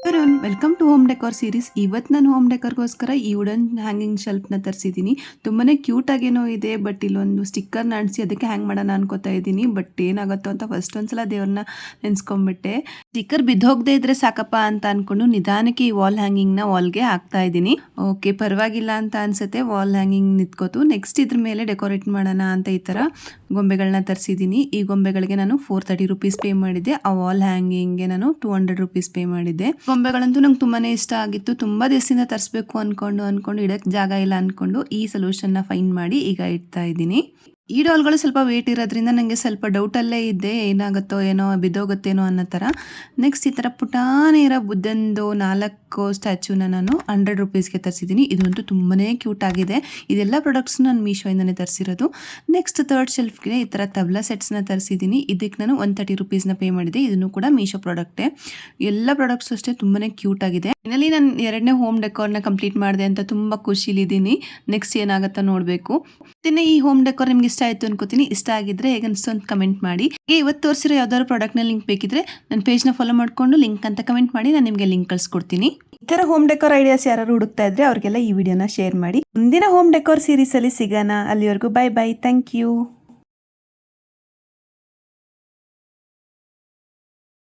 Welcome to home decor series. ಇವತ್ತು ನಾನು home ಡೆಕೋರ್ಗೋಸ್ಕರ ಈ ವುಡನ್ ಹ್ಯಾಂಗಿಂಗ್ ಶೆಲ್ಫ್ನ ತರಿಸಿದ್ದೀನಿ. ತುಂಬಾ ಕ್ಯೂಟ್ ಆಗೇನೋ ಇದೆ, ಬಟ್ ಇಲ್ಲೊಂದು ಸ್ಟಿಕ್ಕರ್ನ ಅಂಟಿಸಿ ಅದಕ್ಕೆ ಹ್ಯಾಂಗ್ ಮಾಡೋಣ ಅನ್ಕೋತಾ ಇದ್ದೀನಿ. ಬಟ್ ಏನಾಗುತ್ತೋ ಅಂತ ಫಸ್ಟ್ ಒಂದ್ಸಲ ದೇವ್ರನ್ನ ನೆನೆಸ್ಕೊಂಡ್ಬಿಟ್ಟೆ. ಸ್ಟಿಕ್ಕರ್ ಬಿದ್ದೋಗದೆ ಇದ್ರೆ ಸಾಕಪ್ಪ ಅಂತ ಅನ್ಕೊಂಡು ನಿಧಾನಕ್ಕೆ ಈ ವಾಲ್ ಹ್ಯಾಂಗಿಂಗ್ನ ವಾಲ್ಗೆ ಹಾಕ್ತಾ ಇದ್ದೀನಿ. ಓಕೆ, ಪರವಾಗಿಲ್ಲ ಅಂತ ಅನ್ಸುತ್ತೆ. Wall hanging ನಿಂತ್ಕೋತು. ನೆಕ್ಸ್ಟ್ ಇದ್ರ ಮೇಲೆ ಡೆಕೋರೇಟ್ ಮಾಡೋಣ ಅಂತ ಈ ಥರ ಗೊಂಬೆಗಳನ್ನ ತರಿಸಿದ್ದೀನಿ. ಈ ಗೊಂಬೆಗಳಿಗೆ ನಾನು 430 ರುಪೀಸ್ ಪೇ ಮಾಡಿದ್ದೆ. ಆ ವಾಲ್ ಹ್ಯಾಂಗಿಂಗ್ಗೆ ನಾನು 200 ರುಪೀಸ್ ಪೇ ಮಾಡಿದ್ದೆ. ಗೊಂಬೆಗಳಂತೂ ನಂಗೆ ತುಂಬಾನೇ ಇಷ್ಟ ಆಗಿತ್ತು. ತುಂಬಾ ದಿವಸದಿಂದ ತರಿಸ್ಬೇಕು ಅನ್ಕೊಂಡು ಇಡಕ್ಕೆ ಜಾಗ ಇಲ್ಲ ಅನ್ಕೊಂಡು ಈ ಸೊಲ್ಯೂಷನ್ನ ಫೈಂಡ್ ಮಾಡಿ ಈಗ ಇಡ್ತಾ ಇದ್ದೀನಿ. ಈ ಡಾಲ್ಗಳು ಸ್ವಲ್ಪ ವೇಟ್ ಇರೋದ್ರಿಂದ ನನಗೆ ಸ್ವಲ್ಪ ಡೌಟಲ್ಲೇ ಇದ್ದೆ, ಏನಾಗುತ್ತೋ ಏನೋ ಬಿದ್ದೋಗುತ್ತೇನೋ ಅನ್ನೋ ಥರ. ನೆಕ್ಸ್ಟ್ ಈ ಥರ ಪುಟಾನೇ ಇರೋ ಬುದ್ಧಂದು 4 ಸ್ಟ್ಯಾಚ್ಯೂನ ನಾನು 100 ರುಪೀಸ್ಗೆ ತರಿಸಿದ್ದೀನಿ. ಇದಂತೂ ತುಂಬಾ ಕ್ಯೂಟ್ ಆಗಿದೆ. ಇದೆಲ್ಲ ಪ್ರಾಡಕ್ಟ್ಸ್ ನಾನು ಮೀಶೋಯಿಂದನೇ ತರಿಸಿರೋದು. ನೆಕ್ಸ್ಟ್ ಥರ್ಡ್ ಶೆಲ್ಫ್ಗೆ ಈ ಥರ ತಬ್ಲಾ ಸೆಟ್ಸ್ನ ತರಿಸಿದ್ದೀನಿ. ಇದಕ್ಕೆ ನಾನು 130 ರುಪೀಸ್ನ ಪೇ ಮಾಡಿದೆ. ಇದನ್ನು ಕೂಡ ಮೀಶೋ ಪ್ರಾಡಕ್ಟೇ. ಎಲ್ಲ ಪ್ರಾಡಕ್ಟ್ಸ್ ಅಷ್ಟೇ ತುಂಬಾ ಕ್ಯೂಟ್ ಆಗಿದೆ. ಫೈನಲಿ ನಾನು 2ನೇ ಹೋಮ್ ಡೆಕೋರ್ನ ಕಂಪ್ಲೀಟ್ ಮಾಡಿದೆ ಅಂತ ತುಂಬ ಖುಷಿಲಿದ್ದೀನಿ. ನೆಕ್ಸ್ಟ್ ಏನಾಗುತ್ತಾ ನೋಡಬೇಕು. ಈ ಹೋಮ್ ಡೆಕೋರ್ ನಿಮ್ಗೆ ಇಷ್ಟ ಆಯಿತು ಅನ್ಕೋತೀನಿ. ಇಷ್ಟ ಆಗಿದ್ರೆ ಹೇಗೆ ಅನಿಸ್ತು ಅಂತ ಕಮೆಂಟ್ ಮಾಡಿ. ಇವತ್ತು ತೋರಿಸಿರೋ ಯಾವ್ದಾದ್ರು ಪ್ರಾಡಕ್ಟ್ನ ಲಿಂಕ್ ಬೇಕಿದ್ರೆ ನನ್ನ ಪೇಜ್ನ ಫಾಲೋ ಮಾಡಿಕೊಂಡು ಲಿಂಕ್ ಅಂತ ಕಮೆಂಟ್ ಮಾಡಿ, ನಾನು ನಿಮಗೆ ಲಿಂಕ್ ಕಳಿಸ್ಕೊಡ್ತೀನಿ. ಈ ಥರ ಹೋಮ್ ಡೆಕೋರ್ ಐಡಿಯಾಸ್ ಯಾರು ಹುಡುಕ್ತಾ ಇದ್ರೆ ಅವ್ರಿಗೆಲ್ಲ ಈ ವಿಡಿಯೋನ ಶೇರ್ ಮಾಡಿ. ಮುಂದಿನ ಹೋಮ್ ಡೆಕೋರ್ ಸೀರೀಸಲ್ಲಿ ಸಿಗೋಣ. ಅಲ್ಲಿವರೆಗೂ ಬೈ ಬೈ. Thank you.